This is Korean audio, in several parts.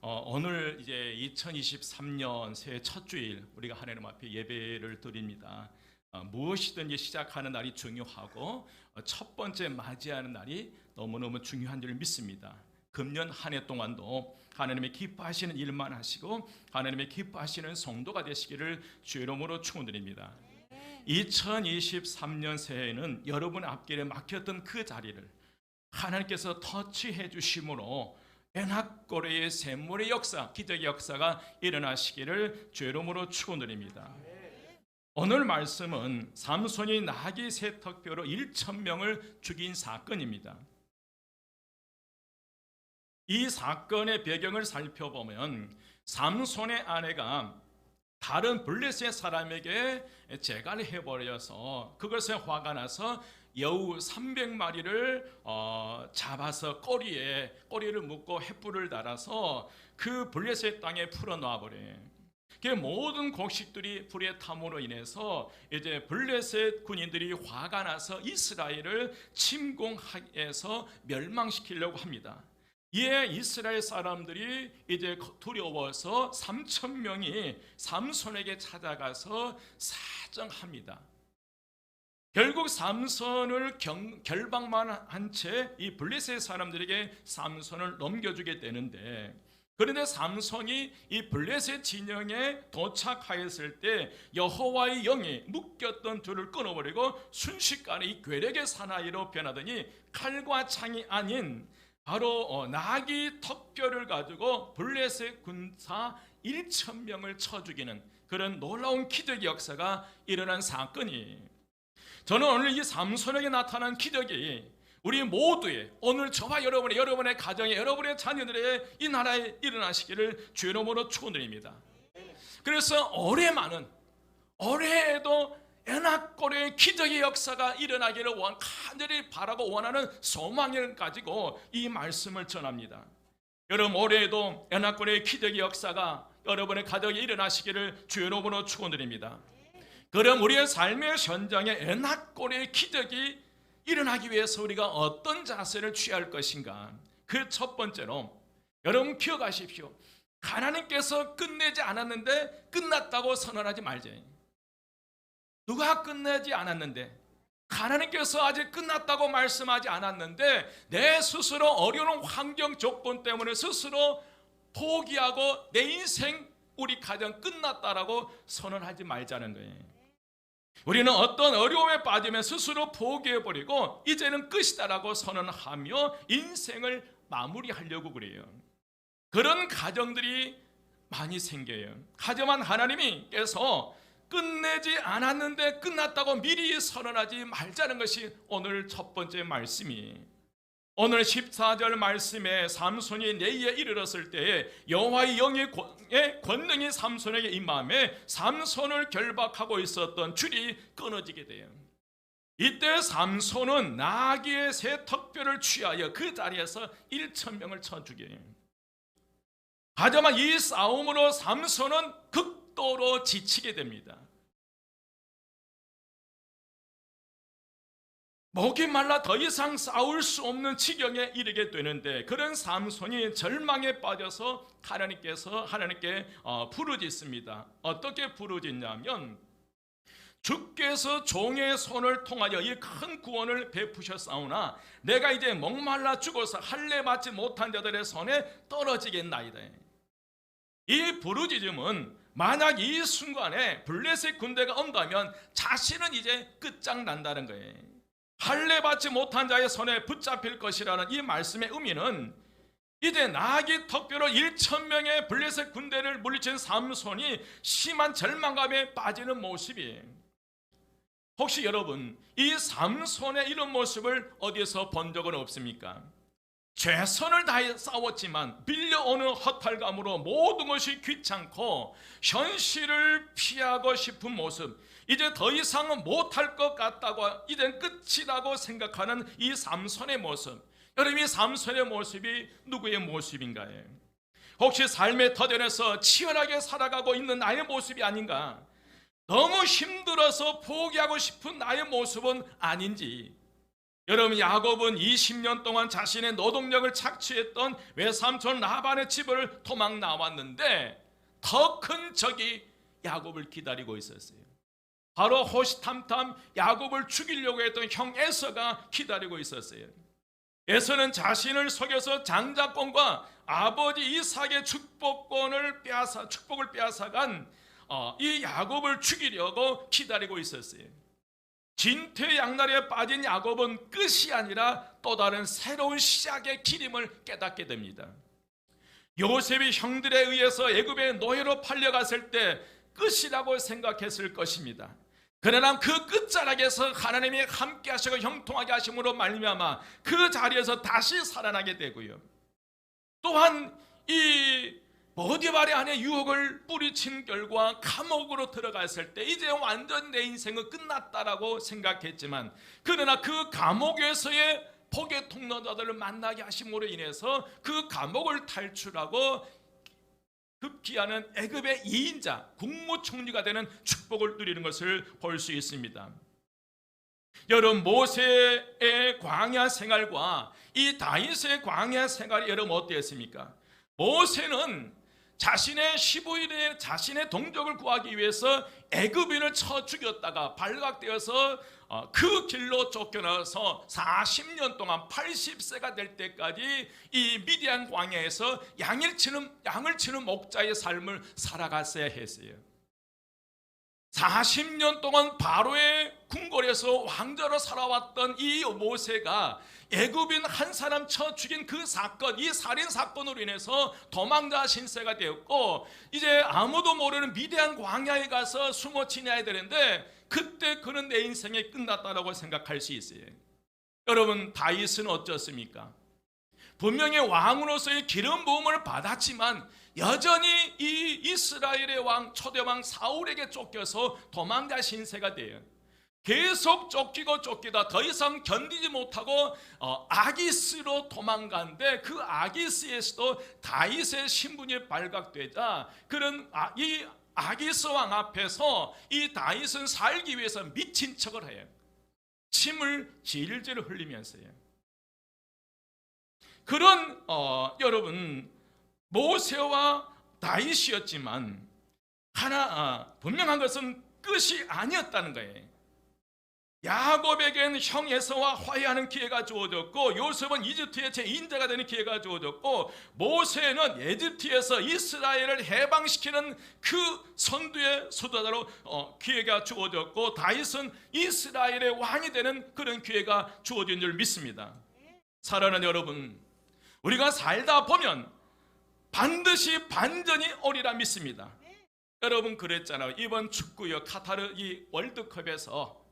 오늘 이제 2023년 새해 첫 주일 우리가 하나님 앞에 예배를 드립니다. 무엇이든지 시작하는 날이 중요하고 첫 번째 맞이하는 날이 너무너무 중요한 줄 믿습니다. 금년 한 해 동안도 하나님의 기뻐하시는 일만 하시고 하나님의 기뻐하시는 성도가 되시기를 주의 이름으로 축원드립니다. 2023년 새해에는 여러분 앞길에 막혔던 그 자리를 하나님께서 터치해 주심으로 엔합고레의 샘물의 역사, 기적의 역사가 일어나시기를 주의 이름으로 축원드립니다. 오늘 말씀은 삼손이 나귀 세턱뼈로 1,000명을 죽인 사건입니다. 이 사건의 배경을 살펴보면 삼손의 아내가 다른 블레셋 사람에게 재갈을 해버려서 그것에 화가 나서 여우 300마리를 잡아서 꼬리를 묶고 횃불을 달아서 그 블레셋 땅에 풀어놓아 버려요. 그 모든 곡식들이 불에 탐으로 인해서 이제 블레셋 군인들이 화가 나서 이스라엘을 침공해서 멸망시키려고 합니다. 이에 이스라엘 사람들이 이제 두려워서 3,000명이 삼손에게 찾아가서 사정합니다. 결국 삼손을 결박만 한 채 이 블레셋 사람들에게 삼손을 넘겨주게 되는데, 그런데 삼손이 이 블레셋 진영에 도착하였을 때 여호와의 영이 묶였던 줄을 끊어버리고 순식간에 이 괴력의 사나이로 변하더니 칼과 창이 아닌 바로 나귀 턱뼈를 가지고 블레셋 군사 1,000명을 쳐 죽이는 그런 놀라운 기적의 역사가 일어난 사건이, 저는 오늘 이 삼손에게 나타난 기적이 우리 모두의 오늘 저와 여러분의 가정에 여러분의 자녀들의 이 나라에 일어나시기를 주의 이름으로 축원드립니다. 그래서 올해에도 엔합고레의 기적의 역사가 일어나기를 간절히 바라고 원하는 소망을 가지고 이 말씀을 전합니다. 여러분, 올해에도 엔합고레의 기적의 역사가 여러분의 가정에 일어나시기를 주의 이름으로 축원드립니다. 그럼 우리의 삶의 현장에 엔합고레의 기적이 일어나기 위해서 우리가 어떤 자세를 취할 것인가? 그 첫 번째로 여러분 기억하십시오. 하나님께서 끝내지 않았는데 끝났다고 선언하지 말자. 누가 끝내지 않았는데, 하나님께서 아직 끝났다고 말씀하지 않았는데 내 스스로 어려운 환경 조건 때문에 스스로 포기하고 내 인생 우리 가정 끝났다라고 선언하지 말자는 거예요. 우리는 어떤 어려움에 빠지면 스스로 포기해버리고 이제는 끝이다라고 선언하며 인생을 마무리하려고 그래요. 그런 가정들이 많이 생겨요. 하지만 하나님께서 끝내지 않았는데 끝났다고 미리 선언하지 말자는 것이 오늘 첫 번째 말씀이, 오늘 14절 말씀에 삼손이 내에 이르렀을 때에 여호와의 영의 권능이 삼손에게 임함에 삼손을 결박하고 있었던 줄이 끊어지게 돼요. 이때 삼손은 나귀의 새 턱뼈를 취하여 그 자리에서 1,000명을 쳐 죽여요. 하지만 이 싸움으로 삼손은 극도로 지치게 됩니다. 목이 말라 더 이상 싸울 수 없는 지경에 이르게 되는데, 그런 삼손이 절망에 빠져서 하나님께 부르짖습니다. 어떻게 부르짖냐면, 주께서 종의 손을 통하여 이 큰 구원을 베푸셨사오나 내가 이제 목말라 죽어서 할례 받지 못한 자들의 손에 떨어지겠나이다. 이 부르짖음은 만약 이 순간에 블레셋 군대가 온다면 자신은 이제 끝장난다는 거예요. 할례 받지 못한 자의 손에 붙잡힐 것이라는 이 말씀의 의미는 이제 나귀 턱뼈로 1,000명의 블레셋 군대를 물리친 삼손이 심한 절망감에 빠지는 모습이에요. 혹시 여러분 이 삼손의 이런 모습을 어디서 본 적은 없습니까? 최선을 다해 싸웠지만 빌려오는 허탈감으로 모든 것이 귀찮고 현실을 피하고 싶은 모습, 이제 더 이상은 못할 것 같다고, 이젠 끝이라고 생각하는 이 삼손의 모습, 여러분 이 삼손의 모습이 누구의 모습인가요? 혹시 삶의 터전에서 치열하게 살아가고 있는 나의 모습이 아닌가? 너무 힘들어서 포기하고 싶은 나의 모습은 아닌지, 여러분, 야곱은 20년 동안 자신의 노동력을 착취했던 외삼촌 라반의 집을 도망 나왔는데 더 큰 적이 야곱을 기다리고 있었어요. 바로 호시탐탐 야곱을 죽이려고 했던 형 에서가 기다리고 있었어요. 에서는 자신을 속여서 장자권과 아버지 이삭의 축복을 빼앗아간 이 야곱을 죽이려고 기다리고 있었어요. 진퇴양난에 빠진 야곱은 끝이 아니라 또 다른 새로운 시작의 기림을 깨닫게 됩니다. 요셉이 형들에 의해서 애굽의 노예로 팔려갔을 때 끝이라고 생각했을 것입니다. 그러나 그 끝자락에서 하나님이 함께 하시고 형통하게 하심으로 말미암아 그 자리에서 다시 살아나게 되고요. 또한 이 보디발의 안에 유혹을 뿌리친 결과 감옥으로 들어갔을 때 이제 완전 내 인생은 끝났다라고 생각했지만, 그러나 그 감옥에서의 복의 통로자들을 만나게 하심으로 인해서 그 감옥을 탈출하고 급기야는 애굽의 2인자 국무총리가 되는 축복을 누리는 것을 볼 수 있습니다. 여러분, 모세의 광야 생활과 이 다윗의 광야 생활이 여러분 어땠습니까? 모세는 자신의 15일에 자신의 동족을 구하기 위해서 애굽인을 쳐 죽였다가 발각되어서 그 길로 쫓겨나서 40년 동안 80세가 될 때까지 이 미디안 광야에서 양을 치는 목자의 삶을 살아갔어야 했어요. 40년 동안 바로의 궁궐에서 왕자로 살아왔던 이 모세가 애굽인 한 사람 쳐 죽인 그 사건, 이 살인 사건으로 인해서 도망자 신세가 되었고, 이제 아무도 모르는 미디안 광야에 가서 숨어 지내야 되는데 그때 그는 내 인생이 끝났다라고 생각할 수 있어요. 여러분, 다윗은 어쩌습니까? 분명히 왕으로서의 기름 부음을 받았지만 여전히 이 이스라엘의 왕, 초대왕 사울에게 쫓겨서 도망자 신세가 돼요. 계속 쫓기다 더 이상 견디지 못하고 아기스로 도망간데, 그 아기스에서도 다윗의 신분이 발각되자 그런 이 아기스 왕 앞에서 이 다윗은 살기 위해서 미친 척을 해요. 침을 질질 흘리면서요. 그런 여러분, 모세와 다윗이었지만 분명한 것은 끝이 아니었다는 거예요. 야곱에게는 형 에서와 화해하는 기회가 주어졌고, 요셉은 이집트의 제2인자가 되는 기회가 주어졌고, 모세는 에집트에서 이스라엘을 해방시키는 그 선두의 수도자로 기회가 주어졌고, 다윗은 이스라엘의 왕이 되는 그런 기회가 주어진 줄 믿습니다. 사랑하는 여러분, 우리가 살다 보면 반드시 반전이 오리라 믿습니다. 여러분, 그랬잖아요. 이번 축구요 카타르 이 월드컵에서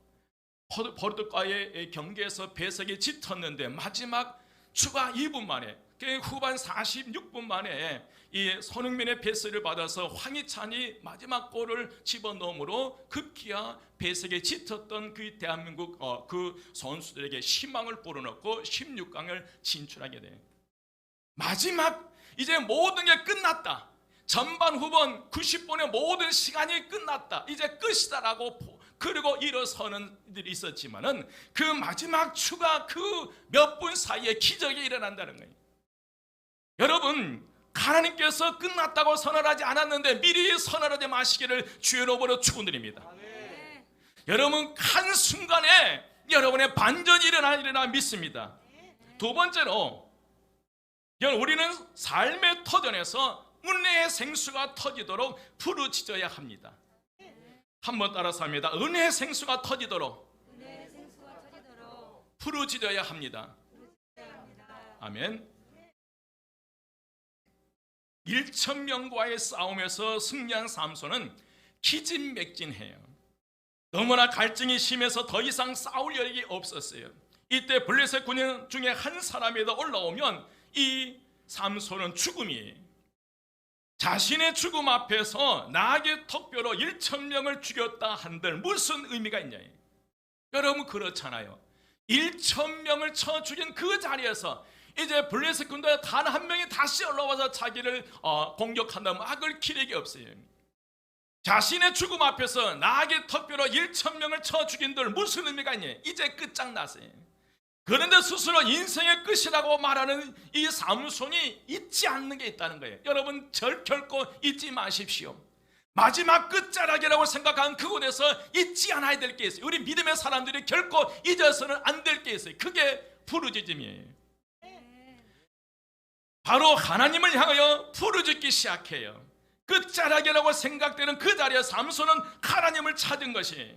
포르투갈과의 경기에서 배석이 짙었는데 마지막 추가 2분 만에, 후반 46분 만에 이 손흥민의 패스를 받아서 황희찬이 마지막 골을 집어넣음으로 급기야 배석에 짙었던 그 대한민국 그 선수들에게 희망을 불어넣고 16강을 진출하게 돼요. 마지막 이제 모든 게 끝났다. 전반 후반 90분의 모든 시간이 끝났다. 이제 끝이다라고 그리고 일어서는 일이 있었지만은 그 마지막 추가 그 몇 분 사이에 기적이 일어난다는 거예요. 여러분, 하나님께서 끝났다고 선언하지 않았는데 미리 선언하지 마시기를 주의 이름으로 축원드립니다. 여러분, 한 순간에 여러분의 반전이 일어나 믿습니다. 두 번째로, 우리는 삶의 터전에서 은혜의 생수가 터지도록 부르짖어야 합니다. 한번 따라서 합니다. 은혜의 생수가 터지도록 부르짖어야 합니다. 아멘. 1,000명과의 싸움에서 승리한 삼손은 기진맥진해요. 너무나 갈증이 심해서 더 이상 싸울 여력이 없었어요. 이때 블레셋 군인 중에 한 사람이 더 올라오면 이 삼손은 죽음이에요. 자신의 죽음 앞에서 나귀 턱뼈로 1,000명을 죽였다 한들 무슨 의미가 있냐. 여러분, 그렇잖아요. 1,000명을 쳐 죽인 그 자리에서 이제 블레셋 군대 단 한 명이 다시 올라와서 자기를 공격한다면 막을 기력이 없어요. 자신의 죽음 앞에서 나귀 턱뼈로 1,000명을 쳐 죽인들 무슨 의미가 있냐. 이제 끝장났어요. 그런데 스스로 인생의 끝이라고 말하는 이 삼손이 잊지 않는 게 있다는 거예요. 여러분 결코 잊지 마십시오. 마지막 끝자락이라고 생각한 그곳에서 잊지 않아야 될 게 있어요. 우리 믿음의 사람들이 결코 잊어서는 안 될 게 있어요. 그게 부르짖음이에요. 바로 하나님을 향하여 부르짖기 시작해요. 끝자락이라고 생각되는 그 자리에 삼손은 하나님을 찾은 것이,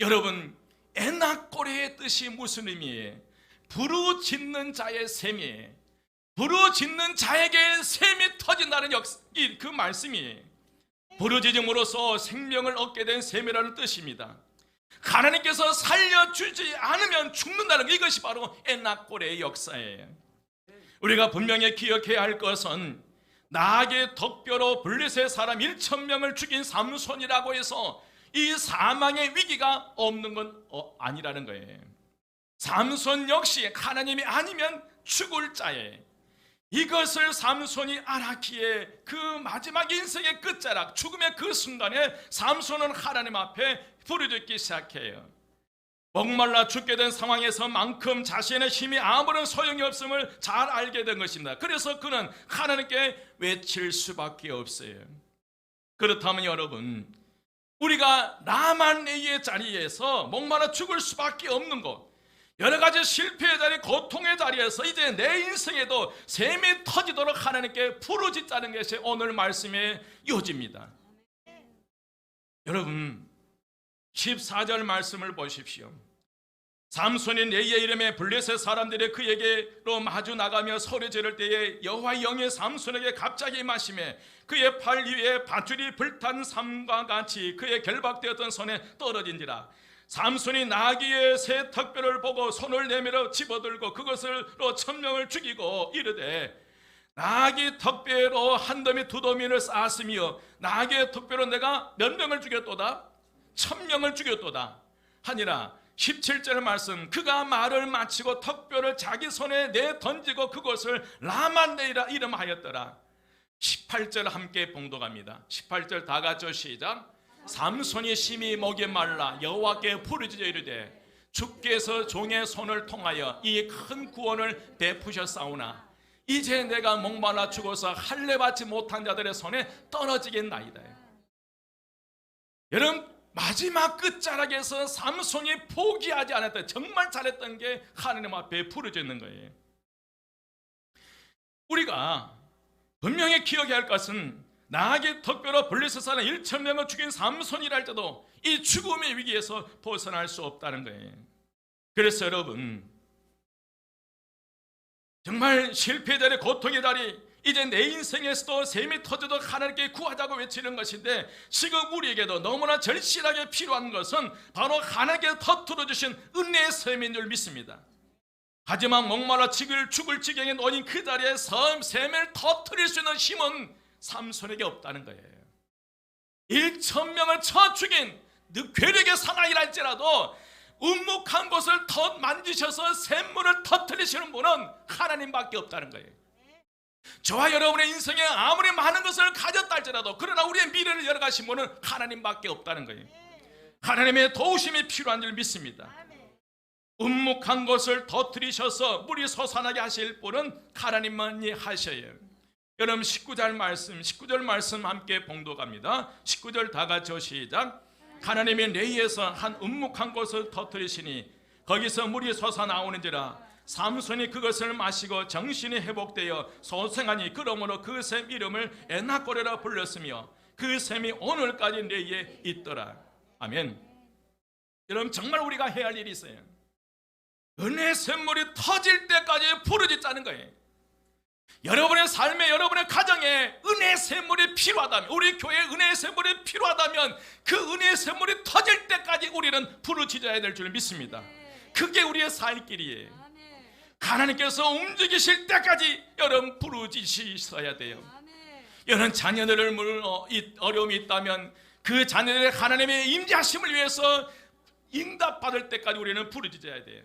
여러분 에나꼬레의 뜻이 무슨 의미예요? 부르짖는 자의 셈이에요. 부르짖는 자에게 셈이 터진다는 그 말씀이에요. 부르짖음으로써 생명을 얻게 된 셈이라는 뜻입니다. 하나님께서 살려주지 않으면 죽는다는 것, 이것이 바로 에나꼬레의 역사예요. 우리가 분명히 기억해야 할 것은 나악의 덕뼈로 블레셋 사람 1,000명을 죽인 삼손이라고 해서 이 사망의 위기가 없는 건 아니라는 거예요. 삼손 역시 하나님이 아니면 죽을 자예요. 이것을 삼손이 알았기에 그 마지막 인생의 끝자락, 죽음의 그 순간에 삼손은 하나님 앞에 부르짖기 시작해요. 목말라 죽게 된 상황에서만큼 자신의 힘이 아무런 소용이 없음을 잘 알게 된 것입니다. 그래서 그는 하나님께 외칠 수밖에 없어요. 그렇다면 여러분, 우리가 라만레이의 자리에서 목말라 죽을 수밖에 없는 것, 여러 가지 실패의 자리, 고통의 자리에서 이제 내 인생에도 셈이 터지도록 하나님께 부르짖자는 것이 오늘 말씀의 요지입니다. 여러분 14절 말씀을 보십시오. 삼손이 레이의 이름에 블레셋 사람들이 그에게로 마주 나가며 소리 지를 때에 여호와의 영이 삼손에게 갑자기 임하시매 그의 팔 위에 밧줄이 불탄 삼과 같이 그의 결박되었던 손에 떨어진지라. 삼손이 나귀의 새 턱뼈를 보고 손을 내밀어 집어들고 그것으로 1,000명을 죽이고 이르되 나귀 턱뼈로 한 더미 두 더미를 쌓았으며 나귀의 턱뼈로 내가 몇 명을 죽였도다? 1,000명을 죽였도다 하니라. 17절 말씀, 그가 말을 마치고 턱뼈를 자기 손에 내 던지고 그것을 라만레이라 이름하였더라. 18절 함께 봉독합니다. 18절 다 같이 시작. 삼손이 심히 목이 말라 여호와께 부르짖어 이르되 주께서 종의 손을 통하여 이 큰 구원을 베푸셨사오나 이제 내가 목말라 죽어서 할례 받지 못한 자들의 손에 떨어지겠나이다. 여러분 마지막 끝자락에서 삼손이 포기하지 않았다. 정말 잘했던 게 하나님 앞에 부르짖는 거예요. 우리가 분명히 기억해야 할 것은 나귀 턱뼈로 블레셋 사람 1,000명을 죽인 삼손이라 할지라도 이 죽음의 위기에서 벗어날 수 없다는 거예요. 그래서 여러분 정말 실패의 자리, 고통의 자리, 이제 내 인생에서도 셈이 터져도 하나님께 구하자고 외치는 것인데 지금 우리에게도 너무나 절실하게 필요한 것은 바로 하나님께 터뜨려 주신 은혜의 셈인 줄 믿습니다. 하지만 목말라 죽을 지경에 놓인 그 자리에 셈을 터뜨릴 수 있는 힘은 삼손에게 없다는 거예요. 1,000명을 쳐 죽인 괴력의 사나이랄지라도 움묵한 곳을 더 만지셔서 샘물을 터뜨리시는 분은 하나님밖에 없다는 거예요. 저와 여러분의 인생에 아무리 많은 것을 가졌다 할지라도 그러나 우리의 미래를 열어가신 분은 하나님밖에 없다는 거예요. 하나님의 도우심이 필요한 줄 믿습니다. 움묵한 것을 터뜨리셔서 물이 솟아나게 하실 분은 하나님만이 하셔요. 여러분 19절 말씀 함께 봉독합니다. 19절 다 같이 시작. 하나님이 레이에서 한 움묵한 곳을 터뜨리시니 거기서 물이 솟아나오는지라. 삼손이 그것을 마시고 정신이 회복되어 소생하니 그러므로 그 샘 이름을 에나꼬레라 불렀으며 그 샘이 오늘까지 레이에 있더라. 아멘. 여러분 정말 우리가 해야 할 일이 있어요. 은혜의 샘물이 터질 때까지 부르짖자는 거예요. 여러분의 삶에, 여러분의 가정에 은혜의 샘물이 필요하다면, 우리 교회에 은혜의 샘물이 필요하다면 그 은혜의 샘물이 터질 때까지 우리는 부르짖어야 될 줄 믿습니다. 그게 우리의 살 길이에요. 하나님께서 움직이실 때까지 여러분 부르짖으셔야 돼요. 여러분 자녀들을 어려움이 있다면 그 자녀들의 하나님의 임재하심을 위해서 응답받을 때까지 우리는 부르짖어야 돼요.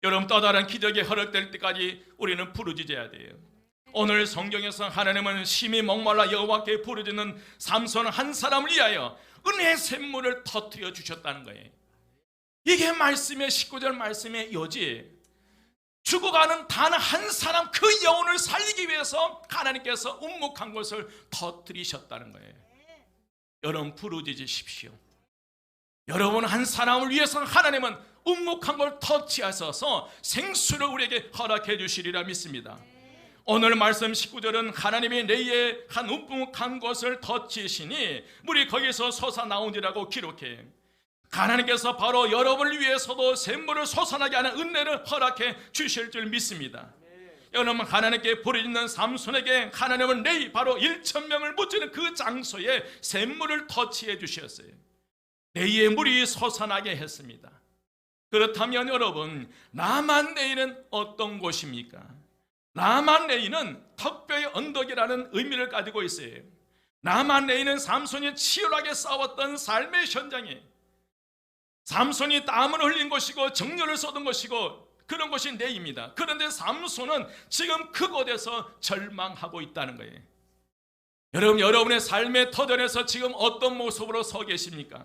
여러분 또 다른 기적이 허락될 때까지 우리는 부르짖어야 돼요. 오늘 성경에서 하나님은 심히 목말라 여호와께 부르짖는 삼손 한 사람을 위하여 은혜의 샘물을 터뜨려 주셨다는 거예요. 이게 말씀의 19절 말씀의 요지. 죽어가는 단 한 사람 그 영혼을 살리기 위해서 하나님께서 움묵한 것을 터뜨리셨다는 거예요. 여러분 부르짖으십시오. 여러분 한 사람을 위해서 하나님은 움묵한 걸 터치하셔서 생수를 우리에게 허락해 주시리라 믿습니다. 오늘 말씀 19절은 하나님이 내에 한 움묵한 것을 터치시니 물이 거기서 솟아나오니라고 기록해. 하나님께서 바로 여러분을 위해서도 샘물을 솟아나게 하는 은혜를 허락해 주실 줄 믿습니다. 여러분 하나님께 부르짖는 삼손에게 하나님은 내일 바로 1,000명을 묻히는 그 장소에 샘물을 터치해 주셨어요. 내의 물이 솟아나게 했습니다. 그렇다면 여러분 라만레이는 어떤 곳입니까? 라만레이는 턱뼈의 언덕이라는 의미를 가지고 있어요. 라만레이는 삼손이 치열하게 싸웠던 삶의 현장이에요. 삼손이 땀을 흘린 것이고 정열을 쏟은 것이고 그런 것이 내입니다. 그런데 삼손은 지금 그곳에서 절망하고 있다는 거예요. 여러분 여러분의 삶의 터전에서 지금 어떤 모습으로 서 계십니까?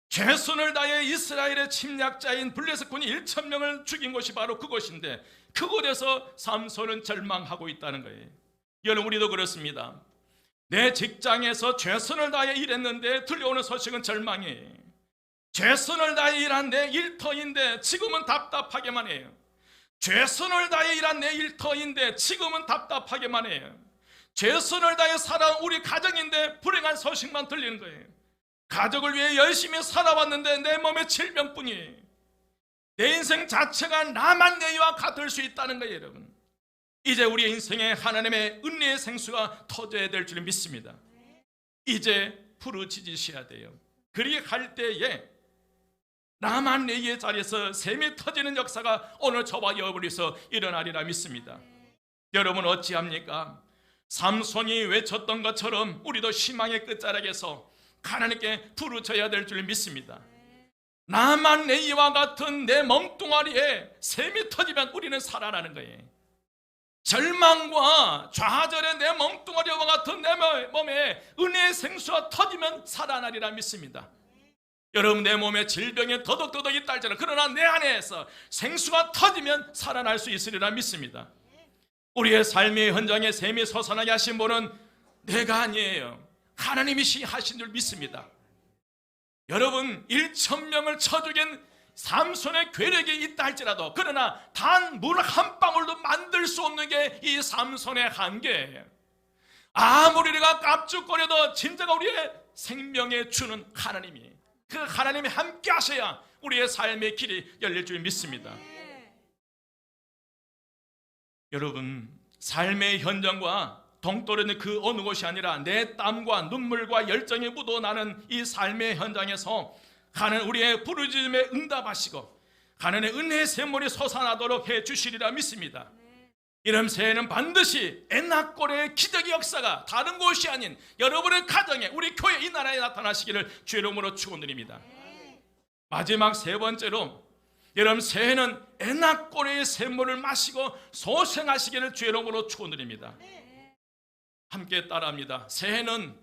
최선을 다해 이스라엘의 침략자인 블레셋군이 1,000명을 죽인 것이 바로 그곳인데 그곳에서 삼손은 절망하고 있다는 거예요. 여러분 우리도 그렇습니다. 내 직장에서 최선을 다해 일했는데 들려오는 소식은 절망이에요. 최선을 다해 일한 내 일터인데 지금은 답답하게만 해요. 최선을 다해 일한 내 일터인데 지금은 답답하게만 해요. 최선을 다해 살아온 우리 가정인데 불행한 소식만 들리는 거예요. 가족을 위해 열심히 살아왔는데 내 몸에 질병뿐이에요. 내 인생 자체가 라만레이와 같을 수 있다는 거예요. 여러분 이제 우리의 인생에 하나님의 은혜의 생수가 터져야 될 줄 믿습니다. 이제 부르짖으셔야 돼요. 그리할 때에 라만레이의 자리에서 샘이 터지는 역사가 오늘 저와 여러분에서 일어나리라 믿습니다. 여러분 어찌합니까? 삼손이 외쳤던 것처럼 우리도 희망의 끝자락에서 하나님께 부르짖어야 될 줄 믿습니다. 라만레이와 같은 내 몸뚱아리에 샘이 터지면 우리는 살아나는 거예요. 절망과 좌절의 내 몸뚱아리와 같은 내 몸에 은혜의 생수가 터지면 살아나리라 믿습니다. 여러분 내 몸에 질병이 더덕더덕 있다 할지라도 그러나 내 안에서 생수가 터지면 살아날 수 있으리라 믿습니다. 우리의 삶의 현장에 샘이 솟아나게 하신 분은 내가 아니에요. 하나님이시 하신 줄 믿습니다. 여러분 1,000명을 쳐 죽인 삼손의 괴력이 있다 할지라도 그러나 단 물 한 방울도 만들 수 없는 게 이 삼손의 한계예요. 아무리 우리가 깝죽거려도 진짜가 우리의 생명에 주는 하나님이 그 하나님이 함께 하셔야 우리의 삶의 길이 열릴 줄 믿습니다. 여러분 삶의 현장과 동떨어진 그 어느 곳이 아니라 내 땀과 눈물과 열정이 묻어나는 이 삶의 현장에서 하나님 우리의 부르짖음에 응답하시고 하나님의 은혜의 샘물이 솟아나도록 해주시리라 믿습니다. 이런 새해는 반드시 엔하골의 기적의 역사가 다른 곳이 아닌 여러분의 가정에 우리 교회 이 나라에 나타나시기를 주의 이름으로 축원드립니다. 마지막 세 번째로 여러분 새해는 엔하골의 샘물을 마시고 소생하시기를 주의 이름으로 축원드립니다. 함께 따라합니다. 새해는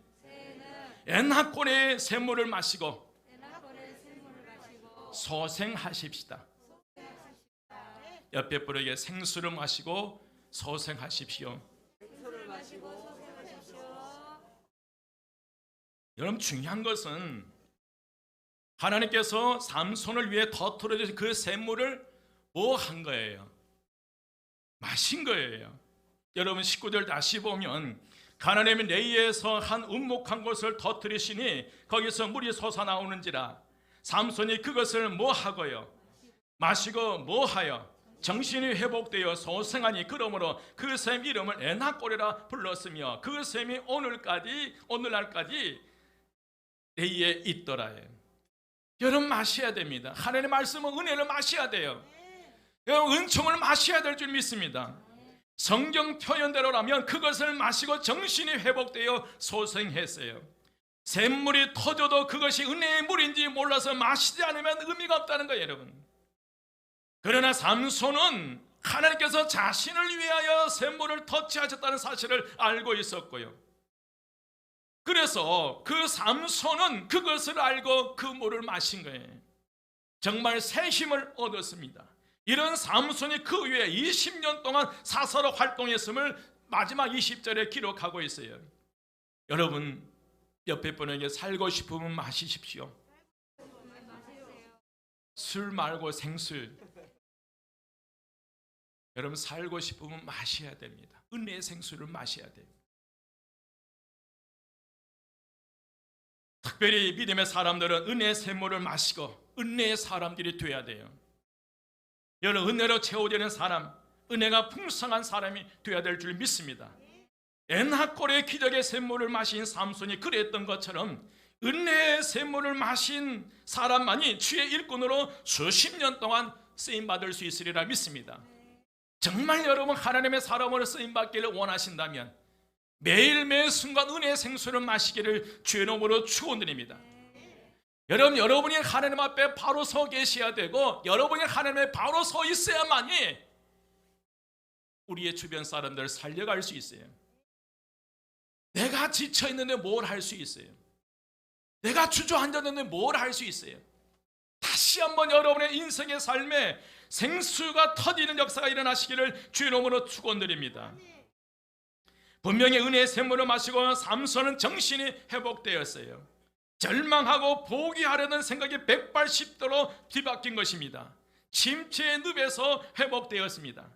엔하골의 샘물을 마시고 소생하십시다. 옆에 분에게 생수를 마시고 소생하십시오. 여러분 중요한 것은 하나님께서 삼손을 위해 터뜨려 주신 그 샘물을 뭐 한 거예요? 마신 거예요. 여러분 19절 다시 보면 하나님이 내에서 한 움묵한 곳을 터뜨리시니 거기서 물이 솟아나오는지라 삼손이 그것을 뭐 하고요? 마시고 뭐 하여? 정신이 회복되어 소생하니 그러므로 그 샘 이름을 엔하골이라 불렀으며 그 샘이 오늘날까지 내에 있더라. 여러분 마셔야 됩니다. 하나님의 말씀은 은혜를 마셔야 돼요. 여러분 은총을 마셔야 될 줄 믿습니다. 성경 표현대로라면 그것을 마시고 정신이 회복되어 소생했어요. 샘물이 터져도 그것이 은혜의 물인지 몰라서 마시지 않으면 의미가 없다는 거예요. 여러분 그러나 삼손은 하나님께서 자신을 위하여 샘물을 터치하셨다는 사실을 알고 있었고요. 그래서 그 삼손은 그것을 알고 그 물을 마신 거예요. 정말 새 힘을 얻었습니다. 이런 삼손이 그 후에 20년 동안 사사로 활동했음을 마지막 20절에 기록하고 있어요. 여러분, 옆에 분에게 살고 싶으면 마시십시오. 술 말고 생술. 여러분, 살고 싶으면 마셔야 됩니다. 은혜의 생수를 마셔야 돼요. 특별히 믿음의 사람들은 은혜의 샘물을 마시고 은혜의 사람들이 되어야 돼요. 여러분, 은혜로 채워지는 사람, 은혜가 풍성한 사람이 되어야 될 줄 믿습니다. 엔하골의 기적의 샘물을 마신 삼손이 그랬던 것처럼 은혜의 샘물을 마신 사람만이 주의 일꾼으로 수십 년 동안 쓰임받을 수 있으리라 믿습니다. 정말 여러분 하나님의 사람으로 쓰임받기를 원하신다면 매일매일 순간 은혜의 생수를 마시기를 주의 이름으로 축원드립니다. 여러분, 여러분이 하나님 앞에 바로 서 계셔야 되고 여러분이 하나님 앞에 바로 서 있어야만이 우리의 주변 사람들을 살려갈 수 있어요. 내가 지쳐있는데 뭘 할 수 있어요? 내가 주저앉았는데 뭘 할 수 있어요? 다시 한번 여러분의 인생의 삶에 생수가 터지는 역사가 일어나시기를 주의 이름으로 축원드립니다. 분명히 은혜의 샘물을 마시고 삼손은 정신이 회복되었어요. 절망하고 포기하려는 생각이 180도로 뒤바뀐 것입니다. 침체의 늪에서 회복되었습니다.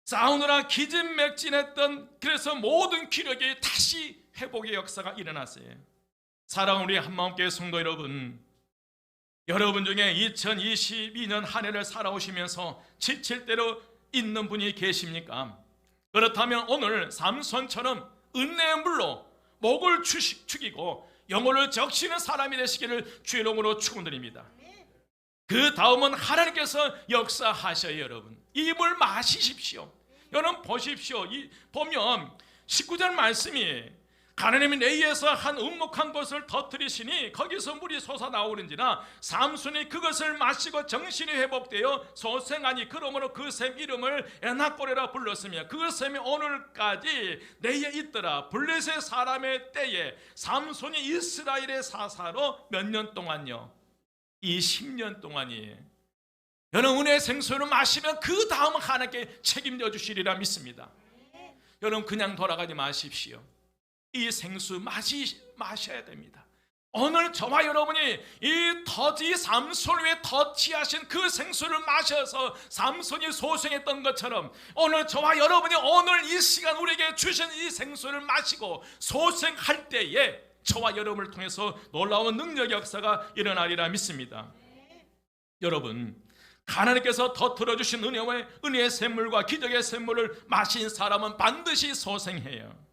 싸우느라 기진맥진했던 그래서 모든 기력이 다시 회복의 역사가 일어났어요. 사랑하는 우리 한마음교회 성도 여러분, 여러분 중에 2022년 한 해를 살아오시면서 지칠 대로 있는 분이 계십니까? 그렇다면 오늘 삼손처럼 은혜의 물로 목을 축이고 영혼을 적시는 사람이 되시기를 주의 이름으로 축원드립니다. 그 다음은 하나님께서 역사하셔요. 여러분, 이 물 마시십시오. 여러분 보십시오. 보면 19절 말씀이 하나님이 내에서 한 음묵한 것을 터뜨리시니 거기서 물이 솟아나오는지라 삼손이 그것을 마시고 정신이 회복되어 소생하니 그러므로 그 샘 이름을 엔하골이라 불렀으며 그 샘이 오늘까지 내에 있더라. 블레셋 사람의 때에 삼손이 이스라엘의 사사로 몇 년 동안요? 20년 동안이에요. 여러분, 은혜의 생수를 마시면 그 다음 하나님께 책임져 주시리라 믿습니다. 여러분, 그냥 돌아가지 마십시오. 이 생수 마셔야 됩니다. 오늘 저와 여러분이 이 삼손 위에 터치하신 그 생수를 마셔서 삼손이 소생했던 것처럼 오늘 저와 여러분이 오늘 이 시간 우리에게 주신 이 생수를 마시고 소생할 때에 저와 여러분을 통해서 놀라운 능력 역사가 일어나리라 믿습니다. 여러분, 하나님께서 터뜨려 주신 은혜의 샘물과 기적의 샘물을 마신 사람은 반드시 소생해요.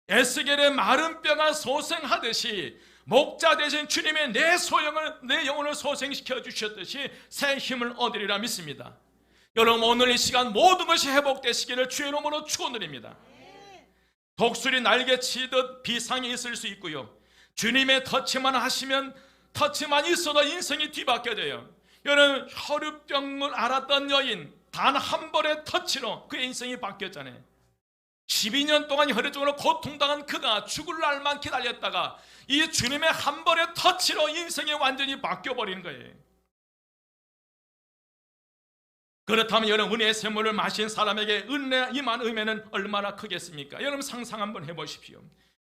에스겔의 마른 뼈가 소생하듯이 목자 되신 주님의 내 영혼을 소생시켜 주셨듯이 새 힘을 얻으리라 믿습니다. 여러분, 오늘 이 시간 모든 것이 회복되시기를 주의 이름으로 축원드립니다. 독수리 날개치듯 비상이 있을 수 있고요, 주님의 터치만 있어도 인생이 뒤바뀌어져요. 여러분, 혈우병을 앓았던 여인 단 한 번의 터치로 그의 인생이 바뀌었잖아요. 12년 동안 혈우증으로 고통당한 그가 죽을 날만 기다렸다가 이 주님의 한 번의 터치로 인생이 완전히 바뀌어버리는 거예요. 그렇다면 여러분, 은혜의 샘물을 마신 사람에게 임한 은혜는 얼마나 크겠습니까? 여러분, 상상 한번 해보십시오.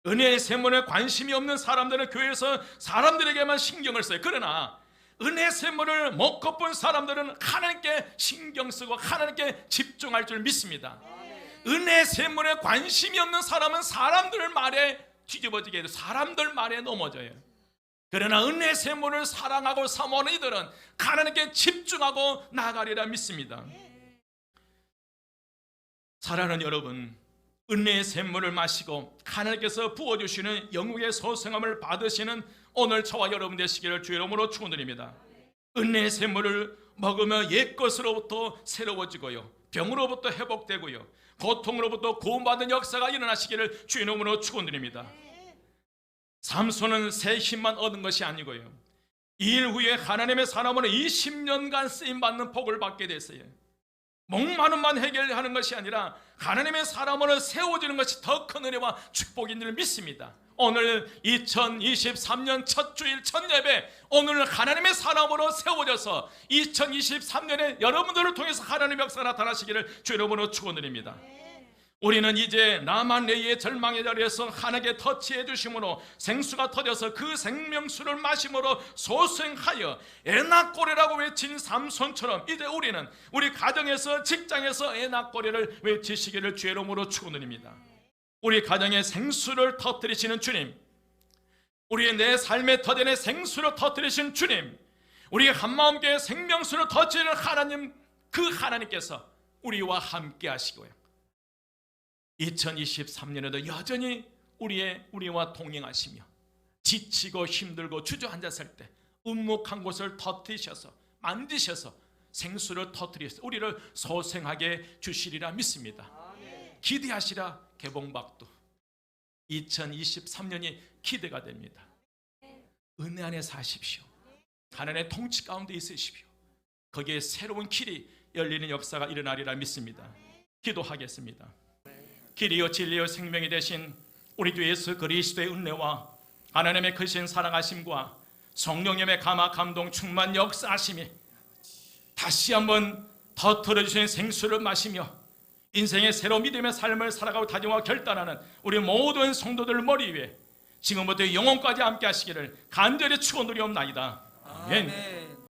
은혜의 샘물에 관심이 없는 사람들은 교회에서 사람들에게만 신경을 써요. 그러나 은혜의 샘물을 못 걷본 사람들은 하나님께 신경 쓰고 하나님께 집중할 줄 믿습니다. 은혜의 샘물에 관심이 없는 사람은 사람들 말에 뒤집어지게 돼요. 사람들 말에 넘어져요. 그러나 은혜의 샘물을 사랑하고 사모하는 이들은 하나님께 집중하고 나아가리라 믿습니다. 사랑하는 여러분, 은혜의 샘물을 마시고 하나님께서 부어주시는 영육의 소생함을 받으시는 오늘 저와 여러분 되시기를 주의 이름으로 축원드립니다. 은혜의 샘물을 먹으며 옛것으로부터 새로워지고요, 병으로부터 회복되고요, 고통으로부터 구원받는 역사가 일어나시기를 주의 이름으로 축원드립니다. 삼손은 새 힘만 얻은 것이 아니고요, 이 일 후에 하나님의 사람으로 20년간 쓰임받는 복을 받게 됐어요. 목마름만 해결하는 것이 아니라 하나님의 사람으로 세워지는 것이 더 큰 은혜와 축복인 줄 믿습니다. 오늘 2023년 첫 주일 첫 예배, 오늘 하나님의 사람으로 세워져서 2023년에 여러분들을 통해서 하나님의 역사가 나타나시기를 주 이름으로 축원드립니다. 우리는 이제 나만레이의 절망의 자리에서 하나님께 터치해 주심으로 생수가 터져서 그 생명수를 마심으로 소생하여 에나꼬레라고 외친 삼손처럼 이제 우리는 우리 가정에서 직장에서 에나꼬레를 외치시기를 주 이름으로 축원드립니다. 우리 가정의 생수를 터뜨리시는 주님, 우리의 내 삶의 터전의 생수를 터뜨리신 주님, 우리의 한마음교회 생명수를 터뜨리는 하나님, 그 하나님께서 우리와 함께 하시고요, 2023년에도 여전히 우리와 동행하시며 지치고 힘들고 주저앉았을 때 움묵한 곳을 터뜨리셔서 만드셔서 생수를 터뜨리셔서 우리를 소생하게 주시리라 믿습니다. 기대하시라 개봉박두. 2023년이 기대가 됩니다. 은혜 안에 사십시오. 하나님의 통치 가운데 있으십시오. 거기에 새로운 길이 열리는 역사가 일어나리라 믿습니다. 기도하겠습니다. 길이요 진리요 생명이 되신 우리 주 예수 그리스도의 은혜와 하나님의 크신 사랑하심과 성령님의 감화 감동 충만 역사하심이 다시 한번 터뜨려주신 생수를 마시며 인생의 새로운 믿음의 삶을 살아가고 다짐하고 결단하는 우리 모든 성도들 머리 위에 지금부터 영원까지 함께 하시기를 간절히 축원드리옵나이다. 아멘.